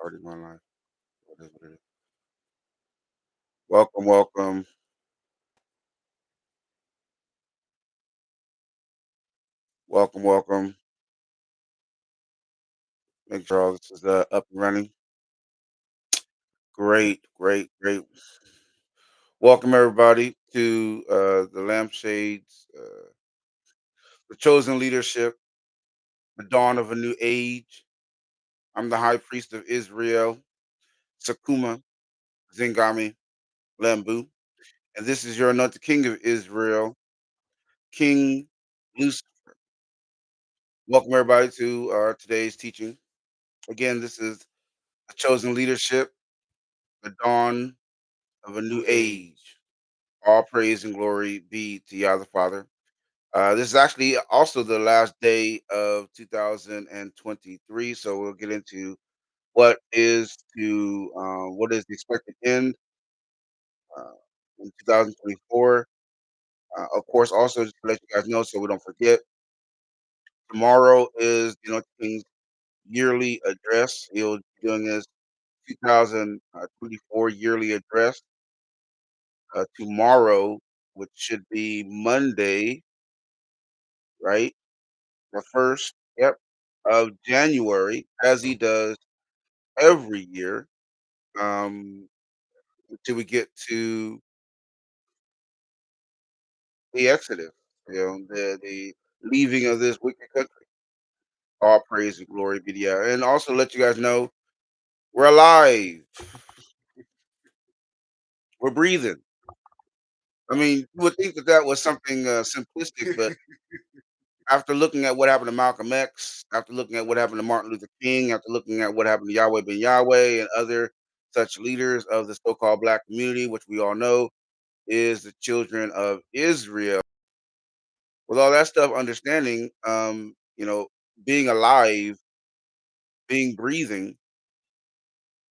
Already my life. What is what it is. Welcome, welcome, welcome, welcome. Make sure all this is up and running. Great, great, great. Welcome everybody to the Lampshades, the chosen leadership, the dawn of a new age. I'm the High Priest of Israel, Sakuma Zingami Lambu, and this is your anointed King of Israel, King Lucifer. Welcome everybody to today's teaching. Again, this is the chosen leadership, the dawn of a new age. All praise and glory be to Yah the Father. This is actually also the last day of 2023, so we'll get into what is the expected end uh, in 2024. Of course, also just to let you guys know, so we don't forget, tomorrow is King's yearly address. He'll be doing his 2024 yearly address tomorrow, which should be Monday, right? The first, yep, of January, as he does every year, until we get to the Exodus, the leaving of this wicked country. All praise and glory be to Yah. And also let you guys know we're alive, we're breathing. I mean, you would think that that was something simplistic, but after looking at what happened to Malcolm X, after looking at what happened to Martin Luther King, after looking at what happened to Yahweh Ben Yahweh and other such leaders of the so-called black community, which we all know is the children of Israel. With all that stuff, understanding, being alive, being breathing,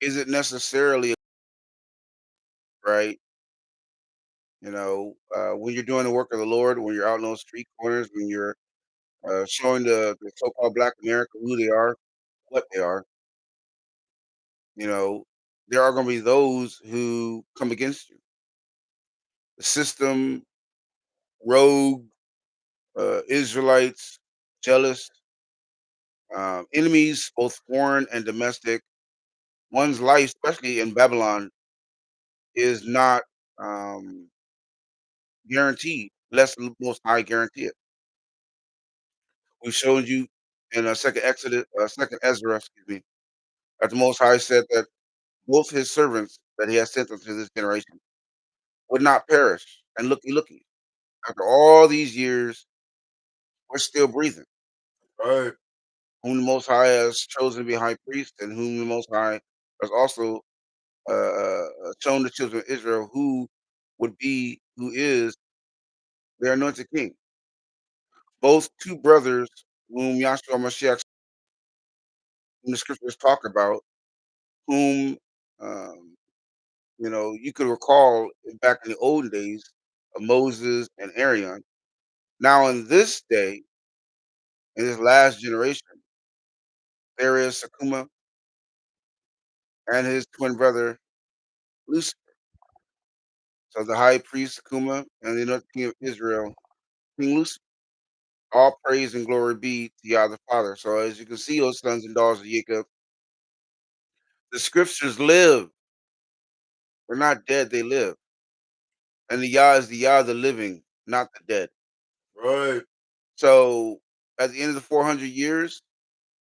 isn't necessarily right. When you're doing the work of the Lord, when you're out in those street corners, when you're showing the so-called Black America who they are, what they are, you know, there are going to be those who come against you. The system, rogue, Israelites, jealous, enemies, both foreign and domestic. One's life, especially in Babylon, is not um, guaranteed, less the Most High guarantee it. We showed you in second Ezra, excuse me, that the Most High said that both his servants that he has sent unto this generation would not perish. And looky, after all these years, we're still breathing. Right. Whom the Most High has chosen to be high priest, and whom the Most High has also shown the children of Israel who is their anointed king. Both two brothers whom Yahshua Mashiach, whom the scriptures talk about, whom um, you could recall back in the olden days of Moses and Aaron. Now in this day, in this last generation, there is Sakuma and his twin brother Lucifer. So the high priest Sakuma and the anointed king of Israel, King Lucifer. All praise and glory be to Yah the Father. So as you can see, O sons and daughters of Jacob, the scriptures live. They're not dead, they live. And the Yah is the Yah of the living, not the dead. Right. So at the end of the 400 years,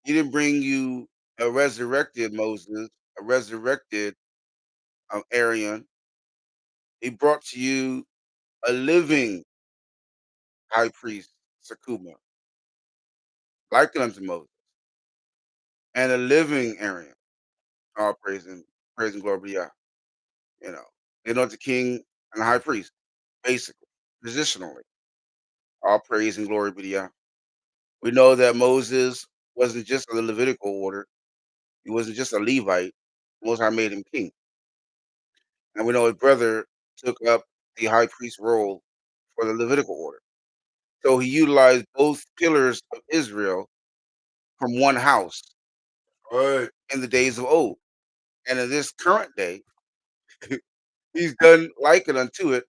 he didn't bring you a resurrected Moses, a resurrected Arian. He brought to you a living high priest, Sakuma, like unto Moses, and a living Arian. All praise and glory be Yah. You know, the anointed king and the high priest, basically, positionally. All praise and glory be to Yah. We know that Moses wasn't just of the Levitical order. He wasn't just a Levite. Most High made him king. And we know his brother took up the high priest role for the Levitical order. So he utilized both pillars of Israel from one house. Right. In the days of old. And in this current day, he's done liken unto it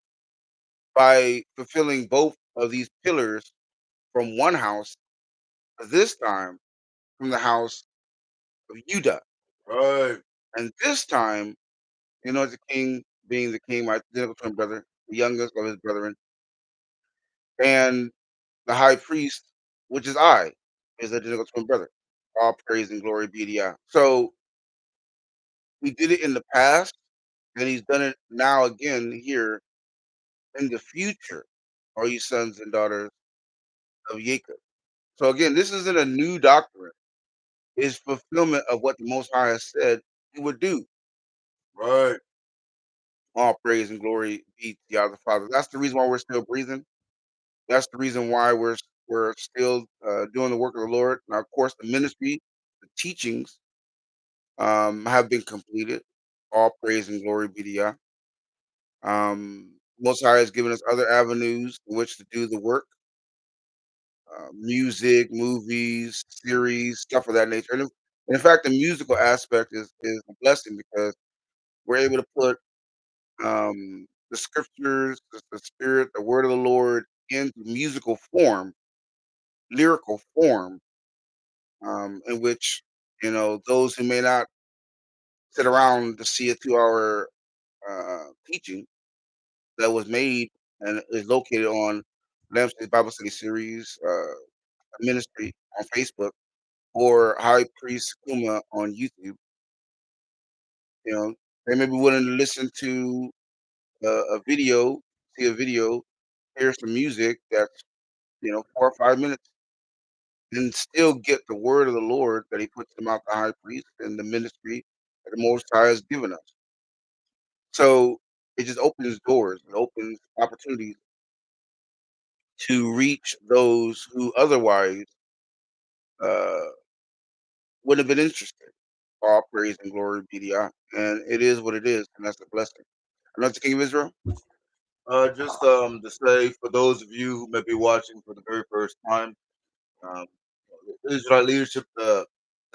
by fulfilling both of these pillars from one house, this time from the house of Judah. Right. And this time, the king being the king, my identical twin brother, the youngest of his brethren, and the high priest, which is I, his identical twin brother. All praise and glory be to Yah. So we did it in the past, and he's done it now again here in the future, all you sons and daughters of Jacob. So again, this isn't a new doctrine. It's fulfillment of what the Most High has said he would do. Right. All praise and glory be to Yah the Father. That's the reason why we're still breathing. That's the reason why we're still doing the work of the Lord. Now, of course, the ministry, the teachings have been completed. All praise and glory be to Yah. Most High has given us other avenues in which to do the work, music, movies, series, stuff of that nature. And in fact, the musical aspect is a blessing because we're able to put the scriptures, the spirit, the word of the Lord into musical form, lyrical form, in which those who may not sit around to see a 2 hour teaching that was made and is located on Lampstead's Bible Study Series ministry on Facebook or High Priest Kuma on YouTube. You know, they may be willing to listen to a video, see a video, hear some music that's 4 or 5 minutes, and still get the word of the Lord that He puts them out the high priest and the ministry that the Most High has given us. So it just opens doors, it opens opportunities to reach those who otherwise uh, wouldn't have been interested. All praise and glory be to Yah. And it is what it is, and that's a blessing. I'm not the King of Israel. Just to say for those of you who may be watching for the very first time, um, the Israelite leadership, the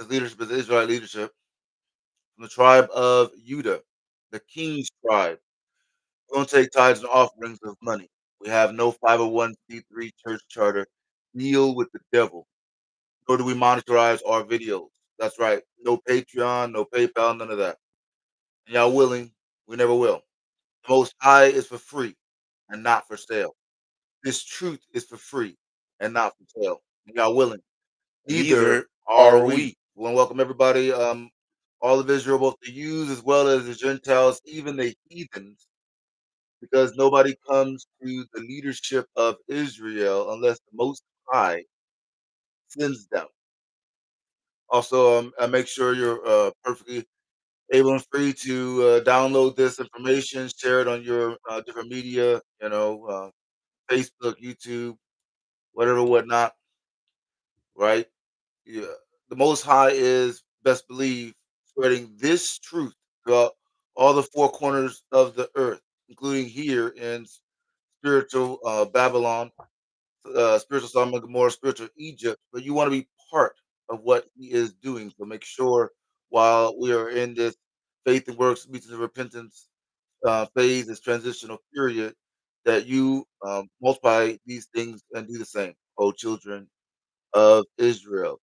leadership is the Israelite leadership from the tribe of Judah, the king's tribe. We don't take tithes and offerings of money. We have no 501c3 church charter. Deal with the devil. Nor do we monetize our videos. That's right. No Patreon, no PayPal, none of that. And y'all willing, we never will. The Most High is for free and not for sale. This truth is for free and not for sale. And y'all willing. Neither Neither are are we. we. We want to welcome everybody, all of Israel, both the Jews as well as the Gentiles, even the heathens, because nobody comes to the leadership of Israel unless the Most High sends them. Also, make sure you're perfectly able and free to download this information, share it on your different media, Facebook, YouTube, whatever, whatnot, right? Yeah. The Most High is best believed spreading this truth throughout all the four corners of the earth, including here in spiritual Babylon, spiritual Sodom and Gomorrah, spiritual Egypt. But you want to be part of what He is doing. So make sure while we are in this faith and works, meets and repentance phase, this transitional period, that you multiply these things and do the same. O children of Israel.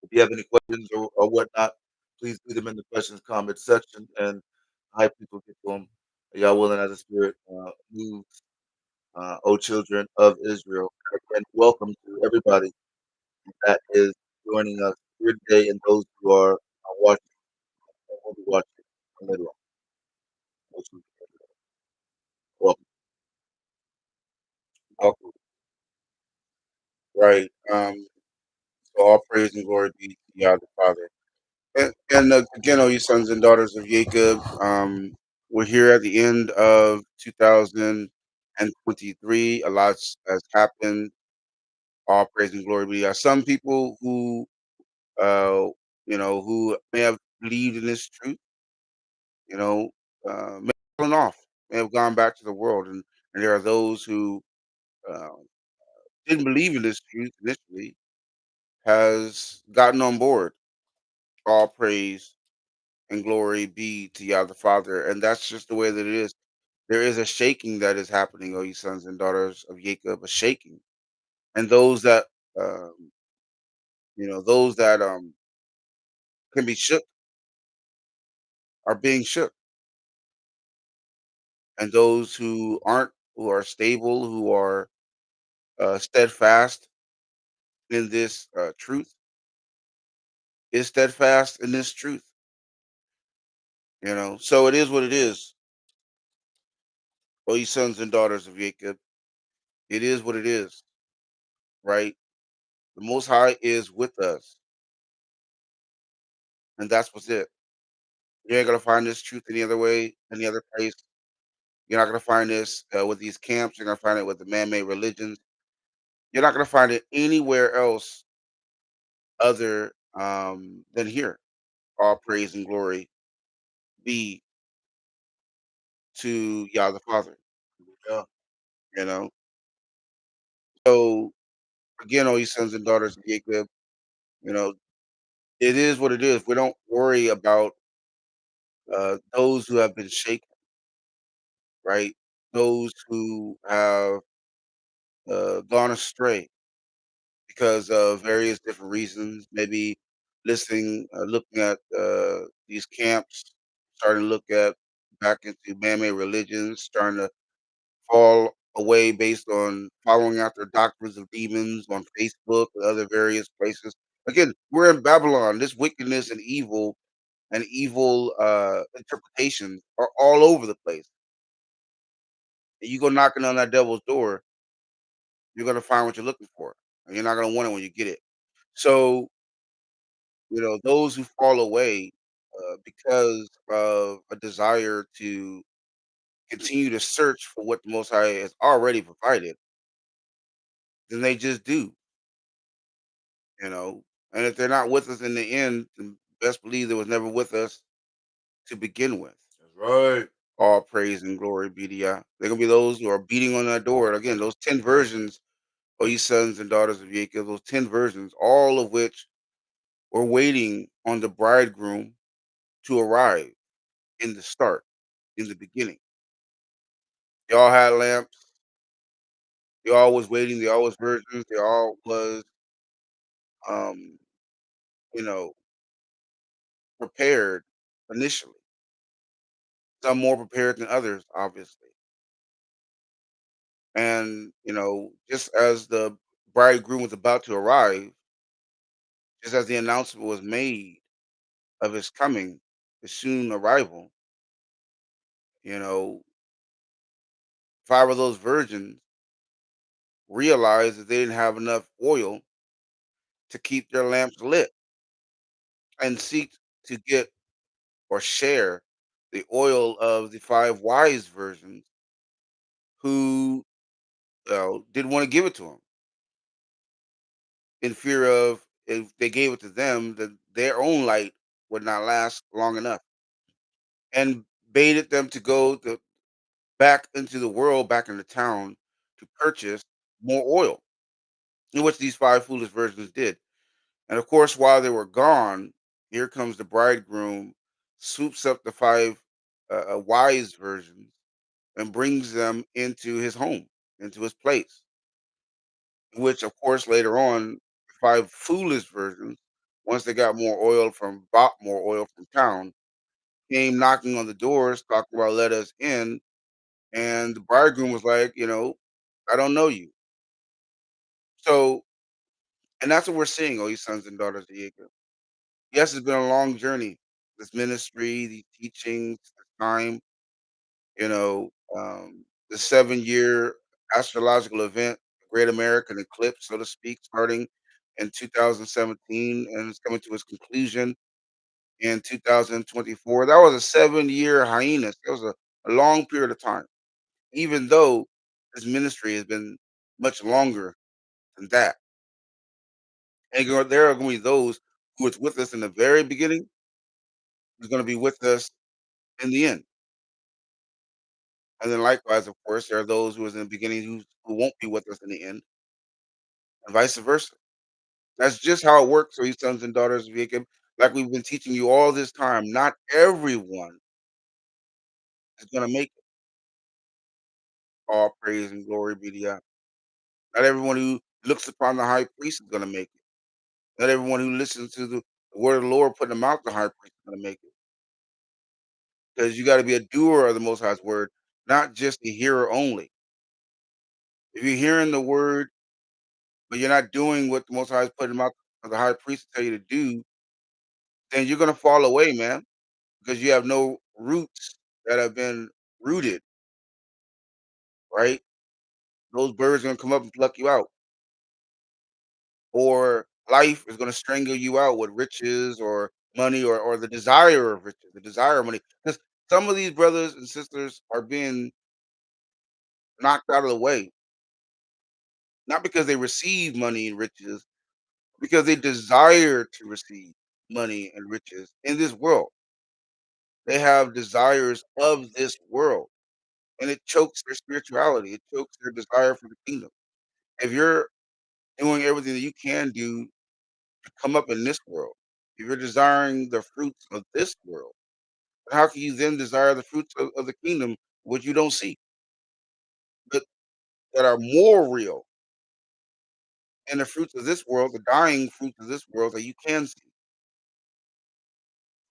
If you have any questions or whatnot, please leave them in the questions comment section, and I people get to them. Y'all willing as the Spirit moves, O children of Israel. Again, welcome to everybody that is joining us here today, and those who are watching and will be watching later on. O children of Israel. Welcome. Okay, right. So all praise and glory be to Yah the Father. And again, all you sons and daughters of Jacob, we're here at the end of 2023. A lot has happened. All praise and glory be to Yah. Some people uh, who may have believed in this truth, you know, may have fallen off, may have gone back to the world, and there are those who uh, didn't believe in this truth initially, has gotten on board. All praise. and glory be to Yah the Father. And that's just the way that it is. There is a shaking that is happening, O ye sons and daughters of Jacob, a shaking. And those that, um, those that can be shook are being shook. And those who aren't, who are stable, who are steadfast in this truth, is steadfast in this truth. So it is what it is, O ye sons and daughters of Jacob. It is what it is, right? The Most High is with us, and that's what's it. You ain't gonna find this truth any other way, any other place. You're not gonna find this with these camps. You're gonna find it with the man-made religions. You're not gonna find it anywhere else other than here. All praise and glory be to Yah the Father. Yeah. You know. So again, all you sons and daughters of Jacob, you know, it is what it is. We don't worry about those who have been shaken, right? Those who have gone astray because of various different reasons. Maybe looking at these camps, starting to look at back into man-made religions, starting to fall away based on following after doctrines of demons on Facebook and other various places. Again, we're in Babylon. This wickedness and evil interpretations are all over the place. And you go knocking on that devil's door, you're gonna find what you're looking for, and you're not gonna want it when you get it. So, those who fall away because of a desire to continue to search for what the Most High has already provided, then they just do, you know. And if they're not with us in the end, then best believe they was never with us to begin with. That's right. All praise and glory be to Yah. They're gonna be those who are beating on that door. And again, those 10 virgins, O ye sons and daughters of Jacob, those 10 virgins, all of which were waiting on the bridegroom to arrive in the start, in the beginning. They all had lamps. They all was waiting. They all was virgins. They all was, um, you know, prepared initially. Some more prepared than others, obviously. And just as the bridegroom was about to arrive, just as the announcement was made of his coming, his soon arrival, you know, 5 of those virgins realized that they didn't have enough oil to keep their lamps lit and seek to get or share the oil of the 5 wise virgins who didn't want to give it to him in fear of if they gave it to them, that their own light would not last long enough, and baited them to go back into the world, back into town to purchase more oil, in which these 5 foolish virgins did. And of course, while they were gone, here comes the bridegroom, swoops up the 5 wise virgins and brings them into his home, into his place. Which, of course, later on, the 5 foolish virgins, once they got more oil bought more oil from town, came knocking on the doors, talking about let us in. And the bridegroom was like, I don't know you. So, and that's what we're seeing, oh, you sons and daughters of Jacob. Yes, it's been a long journey. This ministry, these teachings, this time, the 7-year astrological event, the Great American Eclipse, so to speak, starting in 2017 and it's coming to its conclusion in 2024. That was a 7-year hiatus. That was a long period of time, even though this ministry has been much longer than that. And there are going to be those who was with us in the very beginning, who's going to be with us in the end. And then likewise, of course, there are those who was in the beginning who won't be with us in the end, and vice versa. That's just how it works for you sons and daughters of Jacob. Like we've been teaching you all this time, not everyone is gonna make it. All praise and glory be to God. Not everyone who looks upon the high priest is gonna make it. Not everyone who listens to the word of the Lord putting them out the high priest is gonna make it. Because you got to be a doer of the Most High's word, not just a hearer only. If you're hearing the word, but you're not doing what the Most High is putting out of the high priest to tell you to do, then you're gonna fall away, man, because you have no roots that have been rooted, right? Those birds are gonna come up and pluck you out, or life is gonna strangle you out with riches or money or the desire of riches, the desire of money. Because some of these brothers and sisters are being knocked out of the way, not because they receive money and riches, because they desire to receive money and riches in this world. They have desires of this world, and it chokes their spirituality. It chokes their desire for the kingdom. If you're doing everything that you can do to come up in this world, if you're desiring the fruits of this world, how can you then desire the fruits of the kingdom, which you don't see, but that are more real than the fruits of this world, the dying fruits of this world that you can see?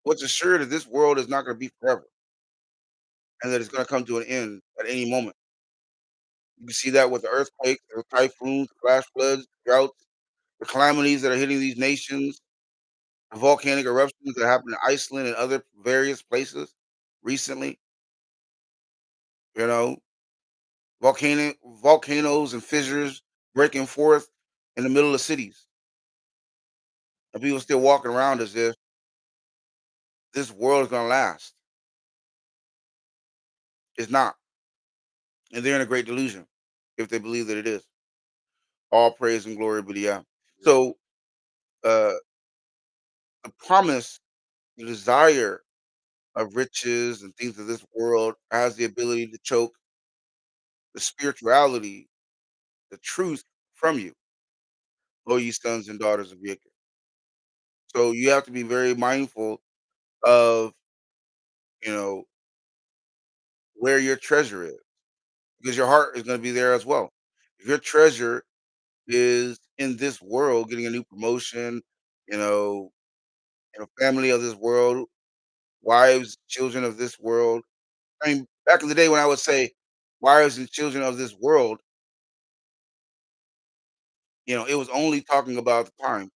What's assured that this world is not going to be forever and that it's going to come to an end at any moment. You can see that with the earthquakes, the typhoons, flash floods, droughts, the calamities that are hitting these nations, the volcanic eruptions that happened in Iceland and other various places recently. You know, volcanoes and fissures breaking forth in the middle of cities, and people still walking around as if this world is going to last. It's not, and they're in a great delusion if they believe that it is. All praise and glory be to Yah. So, uh, the promise, the desire of riches and things of this world has the ability to choke the spirituality, the truth from you, O ye sons and daughters of Jacob. So you have to be very mindful of, you know, where your treasure is, because your heart is going to be there as well. If your treasure is in this world, getting a new promotion, you know, in a family of this world, wives, children of this world. I mean, back in the day when I would say wives and children of this world, it was only talking about the time,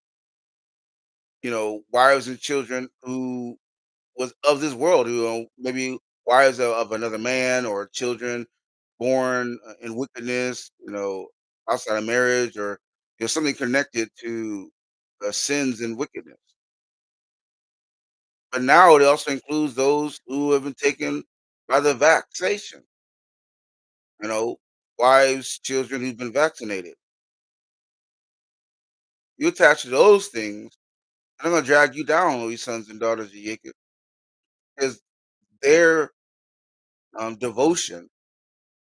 wives and children who was of this world, who maybe wives of another man or children born in wickedness, outside of marriage or something connected to sins and wickedness. But now it also includes those who have been taken by the vaccination, you know, wives, children who've been vaccinated. You attach to those things, and they're gonna drag you down, these sons and daughters of Jacob, because their devotion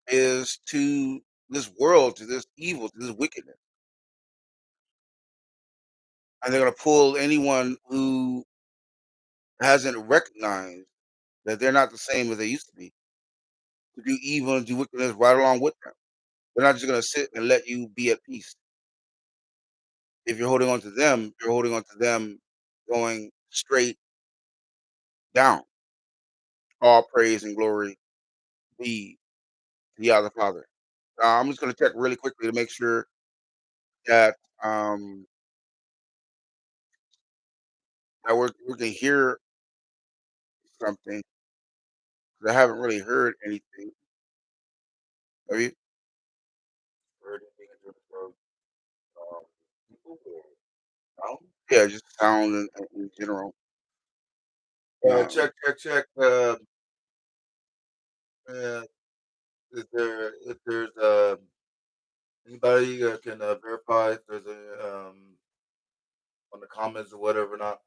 is to this world, to this evil, to this wickedness. And they're gonna pull anyone who hasn't recognized that they're not the same as they used to be, to do evil and do wickedness right along with them. They're not just gonna sit and let you be at peace. If you're holding on to them, you're holding on to them going straight down. All praise and glory be to Yah the Father. I'm just gonna check really quickly to make sure that that we can hear something, 'cause I haven't really heard anything. Have you heard anything in terms of people or sound? Yeah, just sound in general. Um, Check, check. Uh, is there if there's anybody can verify if there's a on the comments or whatever not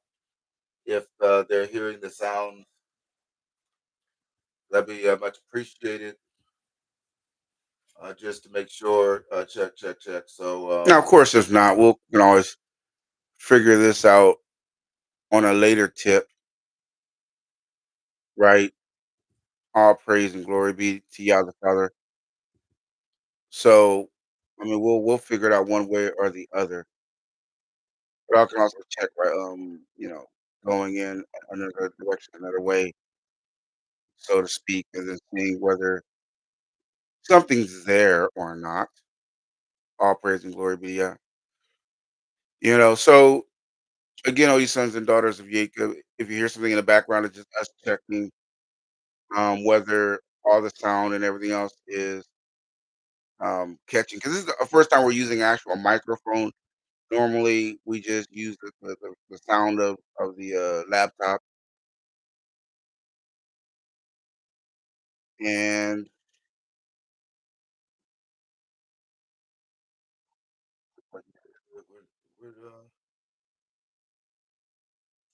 if they're hearing the sounds, that'd be much appreciated. Just to make sure. Check, check, check. So Now, of course, if not, we can always figure this out on a later tip, right? All praise and glory be to Yah the Father. So, I mean, we'll figure it out one way or the other. But I can also check, right? Going in another direction, another way, so to speak, and then seeing whether something's there or not. All praise and glory be, yeah. So again, all you sons and daughters of Jacob, if you hear something in the background, it's just us checking whether all the sound and everything else is catching. Because this is the first time we're using actual microphone. Normally, we just use the sound of the laptop, and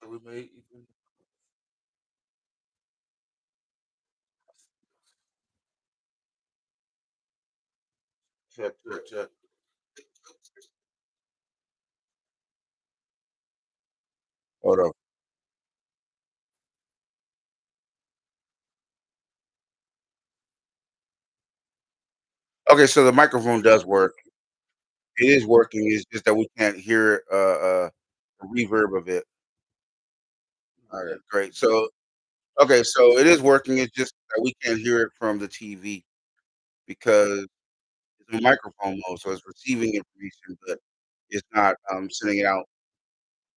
So we may even check, check, check. hold up. Okay, so the microphone does work. It is working. It's just that we can't hear the reverb of it. All right, great. So okay, so it is working. It's just that we can't hear it from the TV because it's in microphone mode, so it's receiving information, but it's not sending it out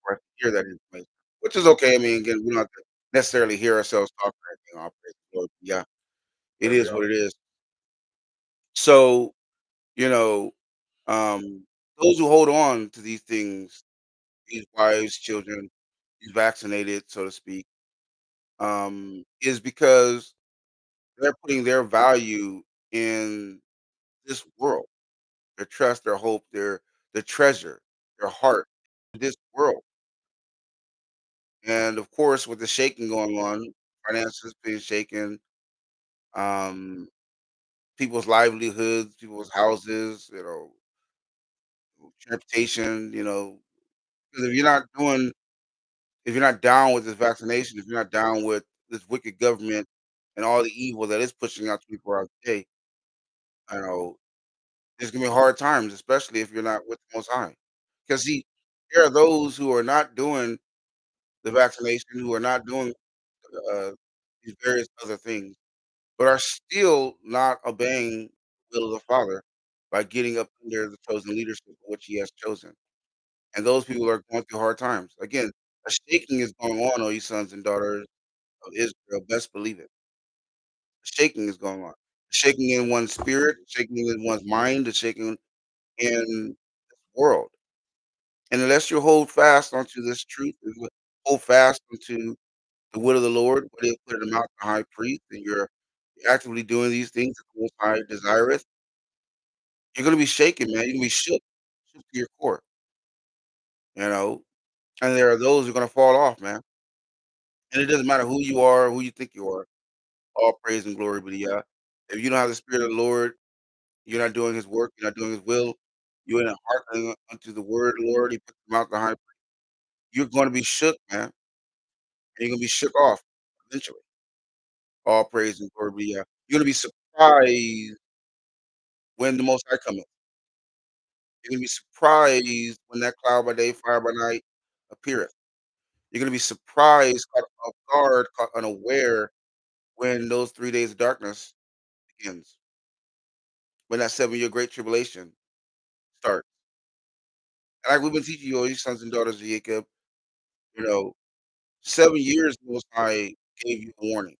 for us to hear that information, which is okay. I mean, again, we don't have to necessarily hear ourselves talk or anything. All praise the Lord. Yeah, it There we is are. what it is. So you know, um, those who hold on to these things, these wives, children, these vaccinated, so to speak, is because they're putting their value in this world, their trust, their hope, their treasure, their heart, this world. And of course, with the shaking going on, finances being shaken, um, people's livelihoods, people's houses, transportation, 'cause if you're not down with this vaccination, if you're not down with this wicked government and all the evil that is pushing out 24 hours a day, you know, it's gonna be hard times, especially if you're not with the Most High. Because see, there are those who are not doing the vaccination, who are not doing uh, these various other things, but are still not obeying the will of the Father by getting up under the chosen leadership which He has chosen. And those people are going through hard times. Again, a shaking is going on, all you sons and daughters of Israel. Best believe it. A shaking is going on. Shaking in one's spirit, shaking in one's mind, the shaking in this world. And unless you hold fast onto this truth, and hold fast onto the will of the Lord, what He has put in the mouth of the high priest, and you're actively doing these things that the Most High desireth, you're gonna be shaken, man. You're gonna be shook to your core, you know. And there are those who are gonna fall off, man. And it doesn't matter who you are, who you think you are. All praise and glory be to Yah. If you don't have the Spirit of the Lord, you're not doing His work. You're not doing His will. You're not hearkening unto the word of the Lord. He put the mouth of the high priest. You're gonna be shook, man. And you're gonna be shook off eventually. All praise and glory be to Yah. You're gonna be surprised when the Most High cometh. You're gonna be surprised when that cloud by day, fire by night appeareth. You're gonna be surprised, caught off guard, caught unaware when those 3 days of darkness begins, when that 7-year great tribulation starts. And like we've been teaching you, all you sons and daughters of Jacob, you know, 7 years the Most High gave you a warning.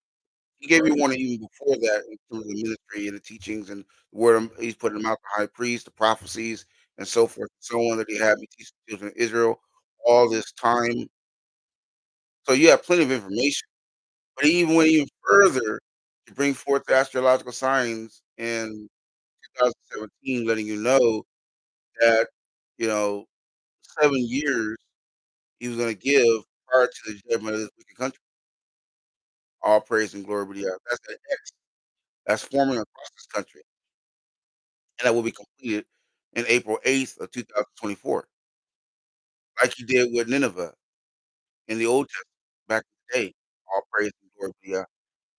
He gave you a warning even before that in terms of the ministry and the teachings and the word He's put in the mouth of the high priest, the prophecies, and so forth and so on that He had me teach the children of Israel all this time. So you have plenty of information. But he even went even further to bring forth the astrological signs in 2017, letting you know that, you know, 7 years He was gonna give prior to the judgment of this wicked country. All praise and glory be to God. That's the X that's forming across this country, and that will be completed in April 8th of 2024, like He did with Nineveh. in the Old Testament back in the day. All praise and glory be to God.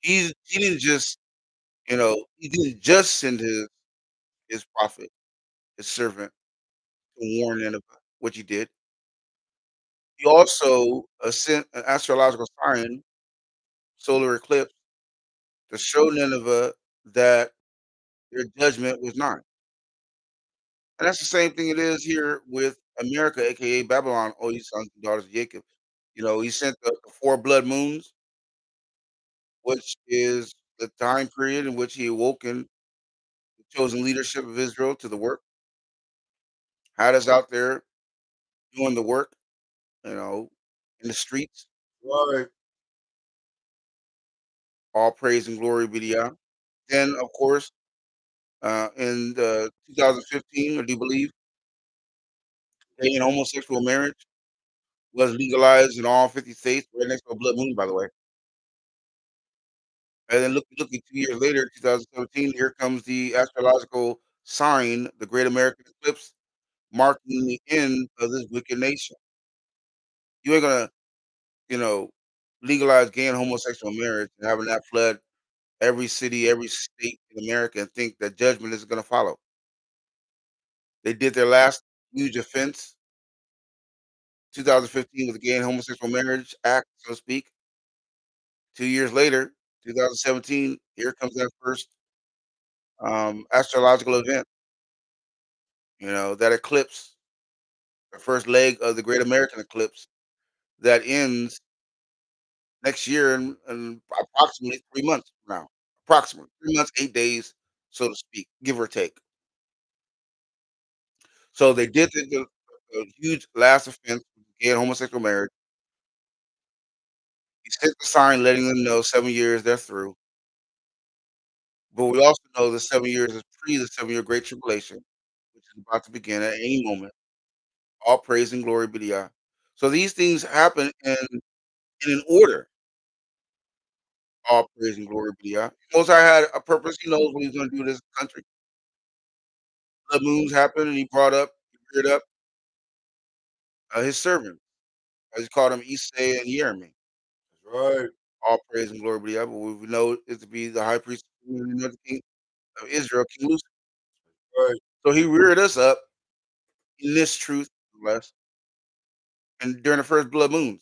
He didn't just, he didn't just send his prophet, his servant to warn Nineveh, which he did. He also sent an astrological sign, solar eclipse, to show Nineveh that their judgment was nigh. And that's the same thing it is here with America, aka Babylon, all you sons and daughters of Jacob. He sent the four blood moons, which is the time period in which he awoken the chosen leadership of Israel to the work, had us out there doing the work, you know, in the streets. Right. All praise and glory be to Yah. Then, of course, in 2015, I do believe, gay and homosexual marriage was legalized in all 50 states, right next to a blood moon, by the way. And then looking 2 years later, 2017, here comes the astrological sign, the Great American Eclipse, marking the end of this wicked nation. You ain't gonna, you know, legalize gay and homosexual marriage and having that flood every city, every state in America and think that judgment is gonna follow. They did their last huge offense, 2015 with the Gay and Homosexual Marriage Act, so to speak. 2 years later, 2017, here comes that first astrological event, that eclipse, the first leg of the Great American Eclipse that ends next year in approximately 3 months from now. Approximately 3 months, 8 days, so to speak, give or take. So they did the huge last offense, gay and homosexual marriage. He sent the sign letting them know 7 years they're through. But we also know the 7 years is pre the 7-year Great Tribulation, which is about to begin at any moment. All praise and glory be to Yah. So these things happen in an order. All praise and glory be to Yah. Most High had a purpose. He knows what he's going to do to this country. The moons happened, and he reared up his servant, as he called him, Isai and Jeremy. That's right. All praise and glory be to Yah. But we know it to be the high priest and another king of Israel, King Lucifer. Right. So he reared us up in this truth, bless, and during the first blood moon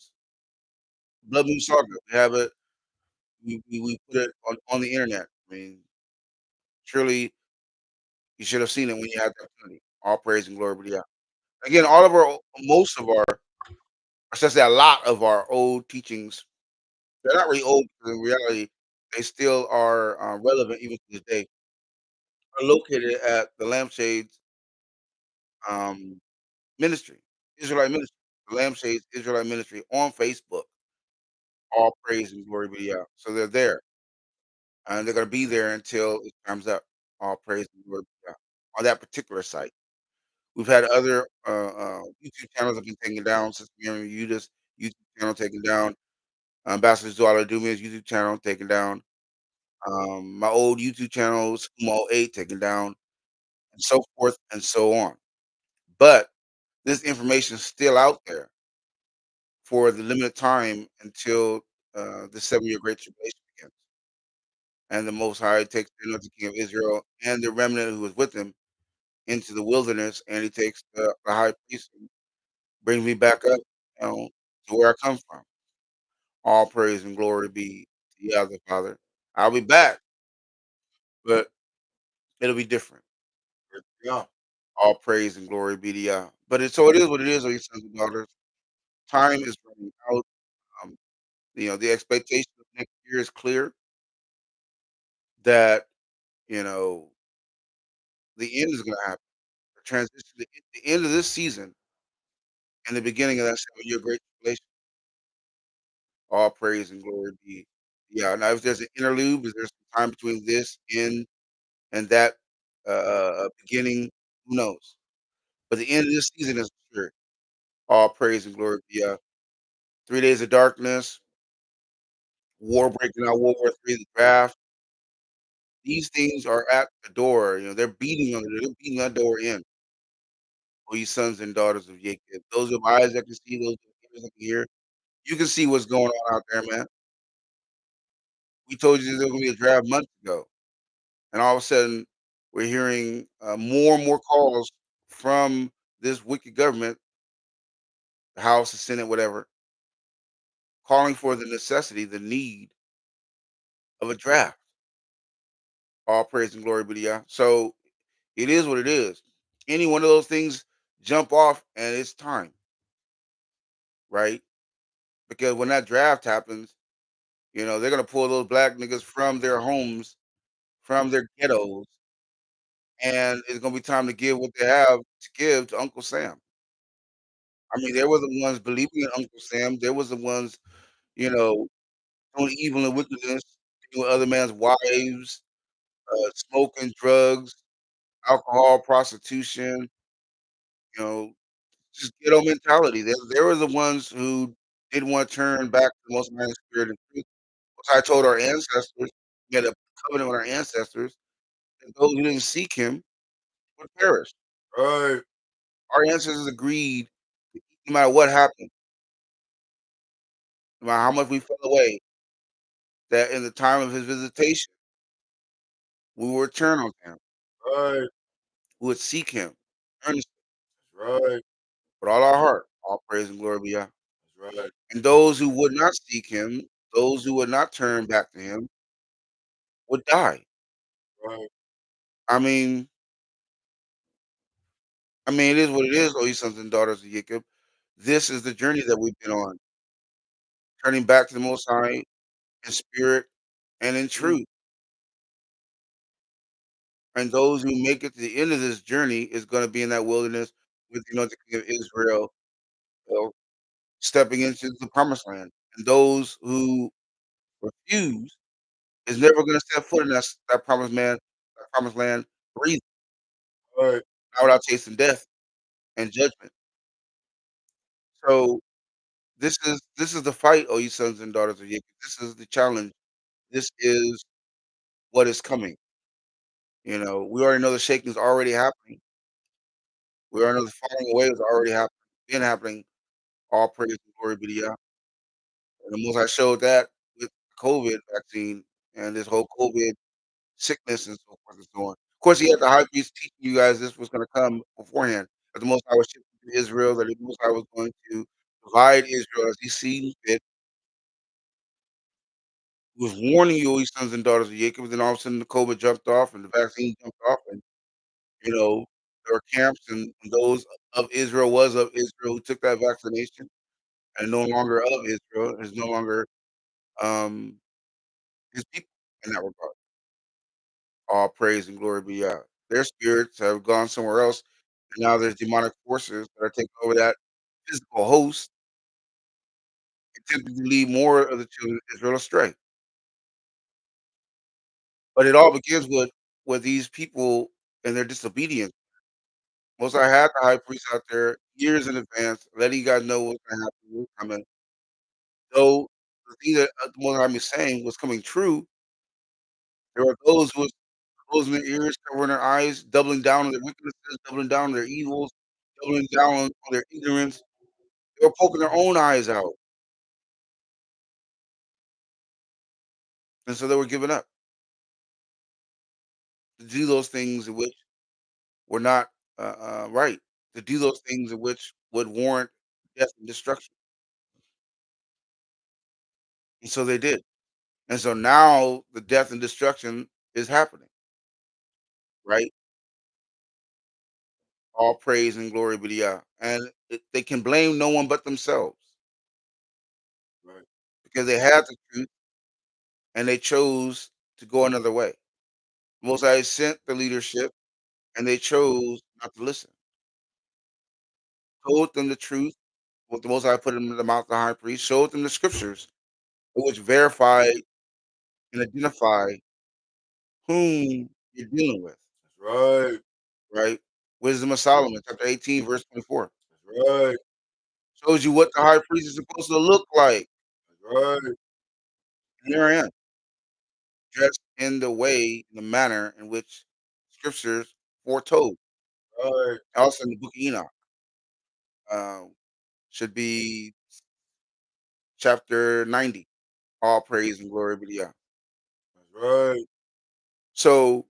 saga, we have it. We put it on the internet. I mean, surely you should have seen it when you had the opportunity. All praise and glory be to Yah. Again, all of our most of our, I should say, a lot of our old teachings, they're not really old because in reality, they still are relevant even to this day. Are located at the Lampshades um, Ministry, Israelite Ministry, the Lampshades Israelite Ministry on Facebook. All praise and glory be to Yah. So they're there, and they're going to be there until it comes up. All praise and glory be to Yah on that particular site. We've had other YouTube channels have been taken down. Sister Miriam Yuda's YouTube channel taken down. Ambassador Zuala Dumia's YouTube channel taken down. My old YouTube channel, Sumo 8, taken down, and so forth and so on. But this information is still out there for the limited time until the 7-year Great Tribulation begins. And the Most High takes the anointed King of Israel and the remnant who was with him into the wilderness, and he takes the high priest and brings me back up, to where I come from. All praise and glory be to Yah the Father. I'll be back, but it'll be different. Yeah. All praise and glory be to Yah. But it is what it is, O ye sons and daughters. Time is running out. Um, the expectation of next year is clear that, you know, the end is gonna happen. The transition, the end of this season and the beginning of that 7-year Great Tribulation. All praise and glory be. Yeah. Now, if there's an interlude, if there's some time between this end and that beginning, who knows? But the end of this season is sure. All praise and glory be. 3 days of darkness, war breaking out, World War III, the draft. These things are at the door. They're beating on it. They're beating that door in. Oh, you sons and daughters of Jacob. Those of eyes that can see, those of ears that can hear. You can see what's going on out there, man. We told you there was gonna be a draft months ago, and all of a sudden, we're hearing, more and more calls from this wicked government, the House, the Senate, whatever, calling for the necessity, the need of a draft. All praise and glory be to Yah. So, it is what it is. Any one of those things jump off, and it's time, right? Because when that draft happens, they're gonna pull those black niggas from their homes, from their ghettos, and it's gonna be time to give what they have to give to Uncle Sam. I mean, they were the ones believing in Uncle Sam. They was the ones, you know, doing evil and wickedness, with other man's wives, smoking drugs, alcohol, prostitution, you know, just ghetto mentality. They were the ones who didn't want to turn back to the most high spirit and truth. Which I told our ancestors, we had a covenant with our ancestors, that those who didn't seek him would perish. Right. Our ancestors agreed, no matter what happened, no matter how much we fell away, that in the time of his visitation, we would return unto him. Right. We would seek him earnestly Right. with all our heart. All praise and glory be Yah. That's right. And those who would not seek him, those who would not turn back to him, would die. Right. I mean, it is what it is, O ye sons and daughters of Jacob. This is the journey that we've been on, turning back to the Most High in spirit and in Mm. truth. And those who make it to the end of this journey is going to be in that wilderness with the king of Israel, uh, stepping into the promised land. And those who refuse is never going to step foot in that promised land, breathe, Right. not without tasting death and judgment. So this is the fight, O ye sons and daughters of Jacob. This is the challenge. This is what is coming. We already know the shaking is already happening. We already know the falling away is already happening, been happening. All praise and glory be to Yah. And the most I showed that with COVID vaccine and this whole COVID sickness and so forth and so on. Of course, he had the high priest teaching you guys this was going to come beforehand. That the Most High was shifting to Israel, that the Most High was going to divide Israel as he sees fit. He was warning you, ye sons and daughters of Jacob. Then all of a sudden, the COVID jumped off and the vaccine jumped off, and there were camps and those of Israel was of Israel who took that vaccination and no longer of Israel is no longer um, his people in that regard. All praise and glory be Yah. Their spirits have gone somewhere else, and now there's demonic forces that are taking over that physical host, attempting to lead more of the children of Israel astray. But it all begins with these people and their disobedience. Most I had the high priest out there years in advance, letting you guys know what's gonna happen, what's coming. Though the thing that the Most High was saying was coming true, there were those who was closing their ears, covering their eyes, doubling down on their weaknesses, doubling down on their evils, doubling down on their ignorance. They were poking their own eyes out, and so they were giving up to do those things in which were not right, to do those things in which would warrant death and destruction. And so they did. And so now the death and destruction is happening, right? All praise and glory be to Yah. And they can blame no one but themselves Right. because they had the truth and they chose to go another way. Most I sent the leadership and they chose not to listen. Told them the truth, what the Most I put in the mouth of the high priest, showed them the scriptures, which verify and identify whom you're dealing with, That's right. right? Wisdom of Solomon, chapter 18, verse 24. That's right. Shows you what the high priest is supposed to look like. That's right. And here I am, dressed in the way, in the manner in which scriptures foretold. Right. Also in the book of Enoch, uh, should be chapter 90. All praise and glory be to Yah. That's right. So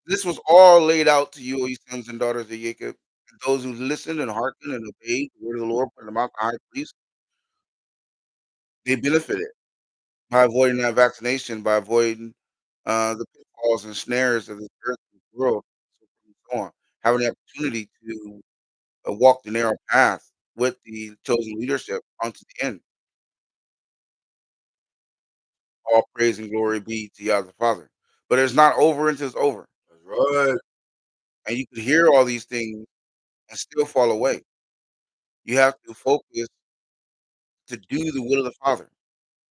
this was all laid out to you, O ye sons and daughters of Jacob, and those who listened and hearkened and obeyed the word of the Lord from the mouth of the high priest, they benefited by avoiding that vaccination, by avoiding the pitfalls and snares of this earth, this world, and so on. Having the opportunity to walk the narrow path with the chosen leadership unto the end. All praise and glory be to Yah the Father. But it's not over until it's over. That's right. And you could hear all these things and still fall away. You have to focus to do the will of the Father.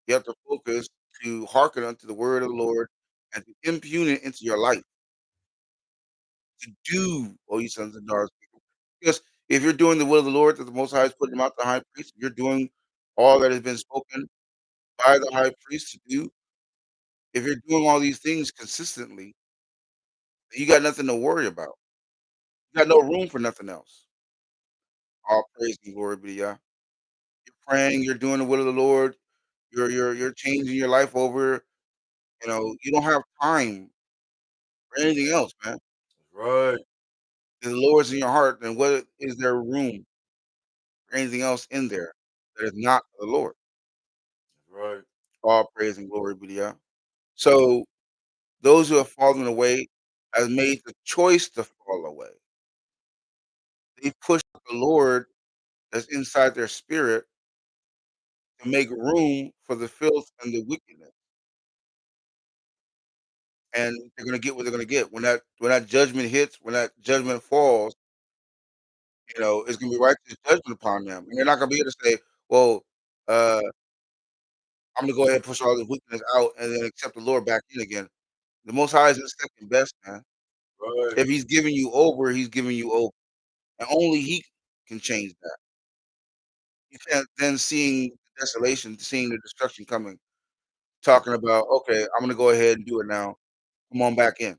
You have to focus to hearken unto the word of the Lord and to impugn it into your life. To do, O ye sons and daughters. Because if you're doing the will of the Lord that the Most High has put him out the high priest, you're doing all that has been spoken by the high priest to do. If you're doing all these things consistently, you got nothing to worry about. You got no room for nothing else. All praise and glory be to Yah. You're praying, you're doing the will of the Lord, you're changing your life over. You don't have time for anything else, man. That's right. If the Lord's in your heart, then what is there room for anything else in there that is not the Lord? That's right. All praise and glory be to Yah. So those who have fallen away have made the choice to fall away. They push the Lord that's inside their spirit to make room for the filth and the wickedness. And they're gonna get what they're gonna get. When that judgment hits, when that judgment falls, it's gonna be righteous judgment upon them. And they're not gonna be able to say, well, uh, I'm gonna go ahead and push all this wickedness out and then accept the Lord back in again. The most high is the second best, man. Right. If he's giving you over, he's giving you over. And only he can change that. You can't then seeing the desolation, seeing the destruction coming, talking about, okay, I'm gonna go ahead and do it now. Come on back in.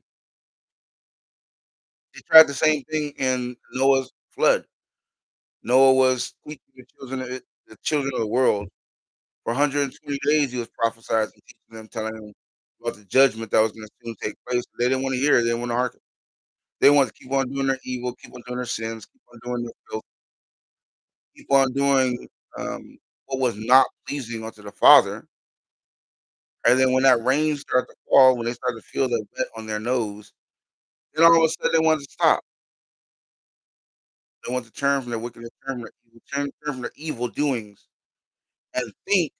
They tried the same thing in Noah's flood. Noah was teaching the children of the world for 120 days. He was prophesying, teaching them, telling them about the judgment that was going to soon take place. They didn't want to hear it. They didn't want to hearken. They wanted to keep on doing their evil, keep on doing their sins, keep on doing their filth, keep on doing what was not pleasing unto the Father. And then when that rain started to fall, when they started to feel the wet on their nose, then all of a sudden they wanted to stop. They wanted to turn from their wickedness, turn from their evil doings, and think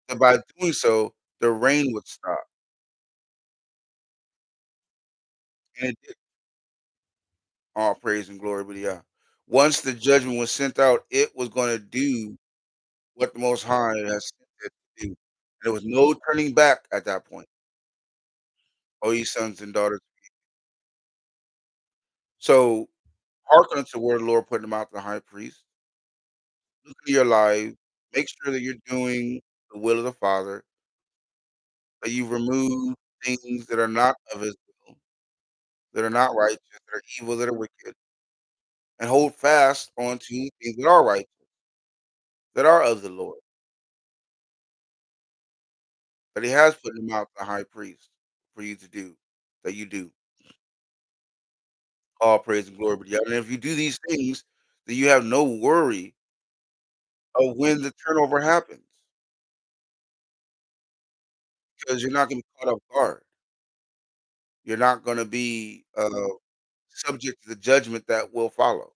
that by doing so, the rain would stop, and it did. All praise and glory be to Yah. Once the judgment was sent out, it was gonna do what the Most High has sent it to do. There was no turning back at that point, O ye sons and daughters. So, hearken unto the word of the Lord, putting them out the high priest. Look into your life. Make sure that you're doing the will of the Father, that you remove things that are not of his will, that are not righteous, that are evil, that are wicked, and hold fast onto things that are right, that are of the Lord, that He has put him out the high priest for you to do, that you do. All praise and glory be to God. And if you do these things, then you have no worry of when the turnover happens, because you're not going to be caught off guard. You're not going to be subject to the judgment that will follow,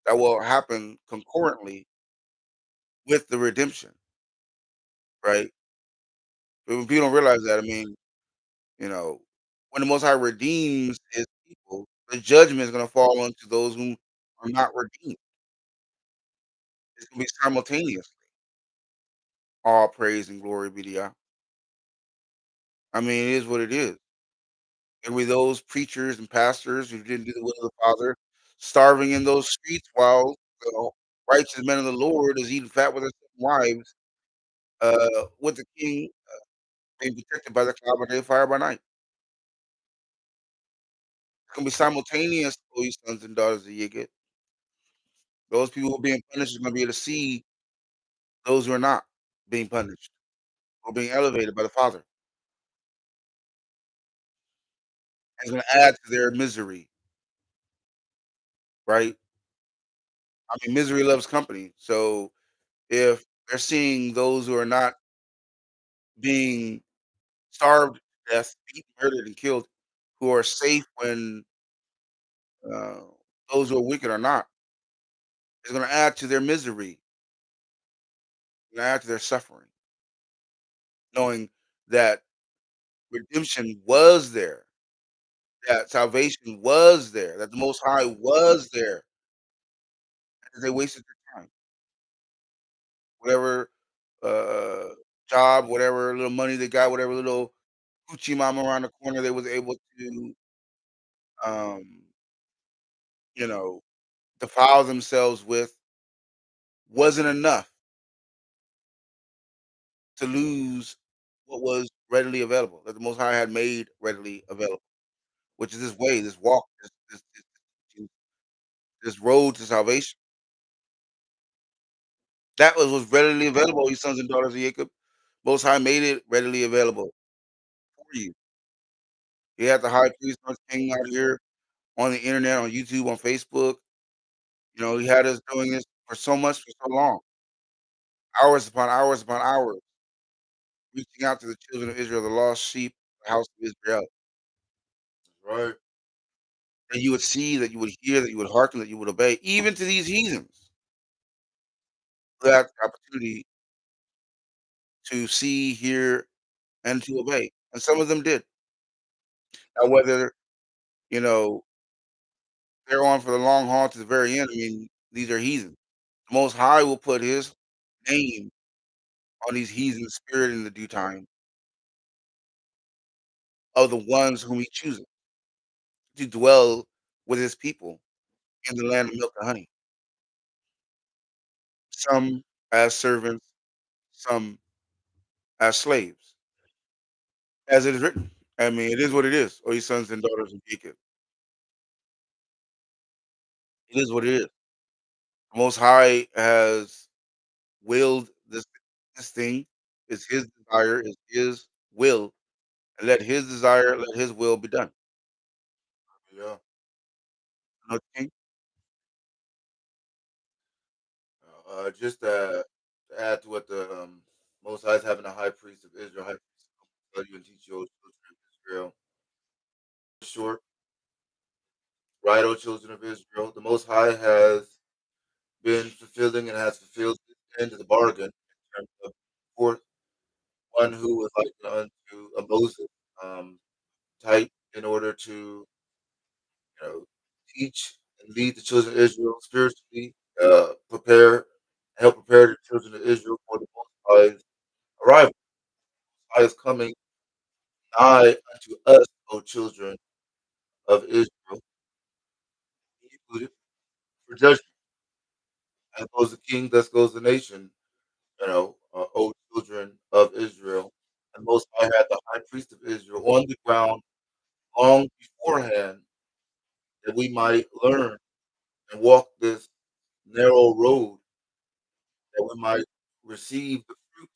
that will happen concurrently with the redemption, right? But when people don't realize that, I mean, you know, when the Most High redeems His people, the judgment is going to fall onto those who are not redeemed. It's going to be simultaneous. All praise and glory be to Yah. I mean, it is what it is. There were those preachers and pastors who didn't do the will of the Father, starving in those streets while the righteous men of the Lord is eating fat with their wives, with the king being protected by the cloud by day, fire by night. It's gonna be simultaneous, O ye sons and daughters of Yigit. Those people who are being punished are gonna be able to see those who are not being punished or being elevated by the Father. It's gonna add to their misery, right? I mean, misery loves company. So if they're seeing those who are not being starved to death, beaten, murdered, and killed, who are safe when uh, those who are wicked are not, it's gonna add to their misery, gonna add to their suffering, knowing that redemption was there, that salvation was there, that the Most High was there, and they wasted their time. Whatever uh, job, whatever little money they got, whatever little Gucci mama around the corner they was able to, um, you know, defile themselves with wasn't enough to lose what was readily available, that the Most High had made readily available, which is this way, this walk, this road to salvation. That was readily available, you sons and daughters of Jacob. Most High made it readily available for you. He had the high priest king out here on the internet, on YouTube, on Facebook. You know, he had us doing this for so much for so long, hours upon hours, reaching out to the children of Israel, the lost sheep, the house of Israel. Right. And you would see, that you would hear, that you would hearken, that you would obey, even to these heathens, who had the opportunity to see, hear, and to obey. And some of them did. Now, whether, you know, they're on for the long haul to the very end, I mean, these are heathens. The Most High will put His name on these heathen spirit in the due time of the ones whom He chooses to dwell with His people in the land of milk and honey. Some as servants, some as slaves, as it is written. I mean, it is what it is. O ye sons and daughters of Jacob. It is what it is. The Most High has willed this thing. Is His desire, is His will, and let His desire, let His will be done. Yeah. Okay? Just to add to what the Most High is having a high priest of Israel, high priest of you and teach your children of Israel. Short, right, O children of Israel. The Most High has been fulfilling and has fulfilled his end of the bargain in terms of for one who was like unto a Moses type in order to teach and lead the children of Israel spiritually, prepare, help prepare the children of Israel for the Most High's arrival. High is coming nigh unto us, O children of Israel, included for judgment. As goes the king, thus goes the nation, O children of Israel. And Most High had the high priest of Israel on the ground long beforehand that we might learn and walk this narrow road, that we might receive the fruit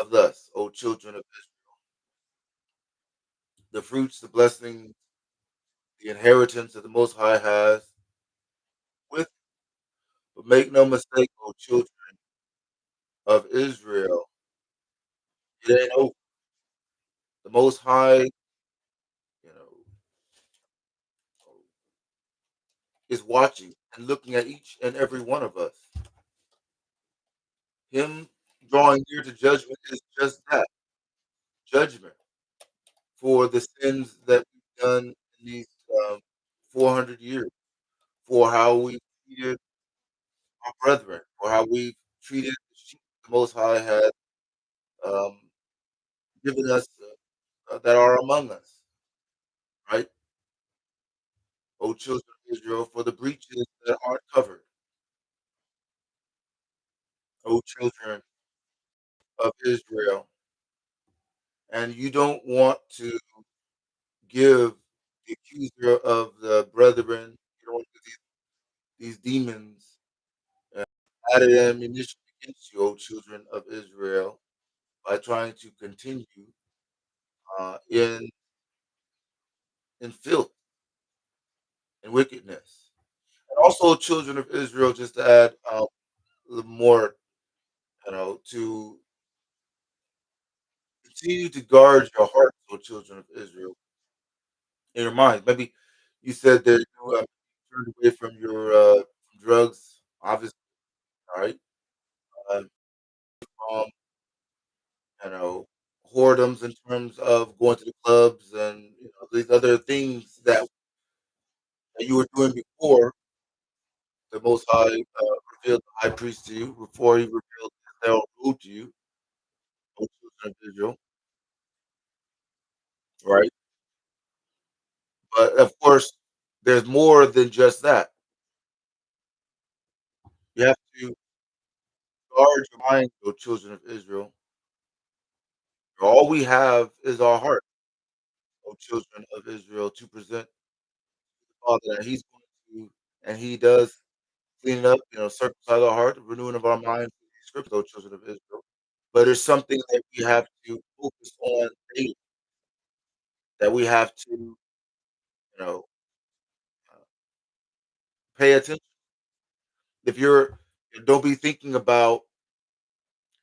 of thus, O children of Israel. The fruits, the blessings, the inheritance that the Most High has with. But make no mistake, O children of Israel, it ain't over. The Most High, you know, is watching and looking at each and every one of us. Him drawing near to judgment is just that, judgment for the sins that we've done in these um, 400 years, for how we treated our brethren, for how we treated the sheep the Most High had um, given us that are among us, right? O children of Israel, for the breaches that aren't covered. O children of Israel, and you don't want to give the accuser of the brethren, you don't want to give these demons uh, added ammunition against you, O children of Israel, by trying to continue in filth and wickedness. And also, children of Israel, just to add a little more, to continue to guard your hearts, O children of Israel, in your minds. Maybe you said that you turned away from your drugs, obviously, all right? Uh, from, whoredoms in terms of going to the clubs and these other things that you were doing before the Most High revealed the high priest to you, before he revealed his own rule to you, O children of Israel, right? But of course, there's more than just that. You have to guard your mind, O children of Israel. All we have is our heart, O children of Israel, to present to the Father, and He's going to, and He does clean it up, circumcise our heart, renewing of our mind, scripture, O children of Israel. But it's something that we have to focus on daily, that we have to, know, uh, pay attention. If you're don't be thinking about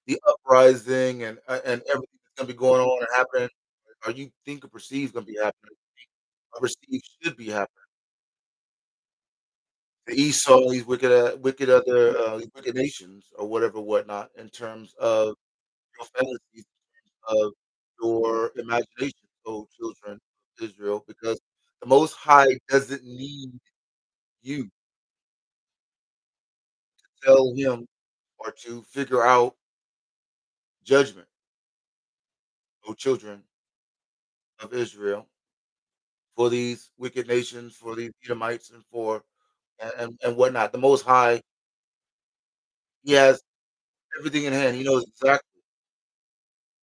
the uprising and everything that's gonna be going on and happening, or you think or perceive is gonna be happening, or perceive should be happening. The Esau, these these wicked nations or whatever, whatnot, in terms of your fantasies, of your imagination, O children of Israel, because the Most High doesn't need you to tell him or to figure out judgment, O children of Israel, for these wicked nations, for these Edomites, and for and whatnot. The Most High, He has everything in hand. He knows exactly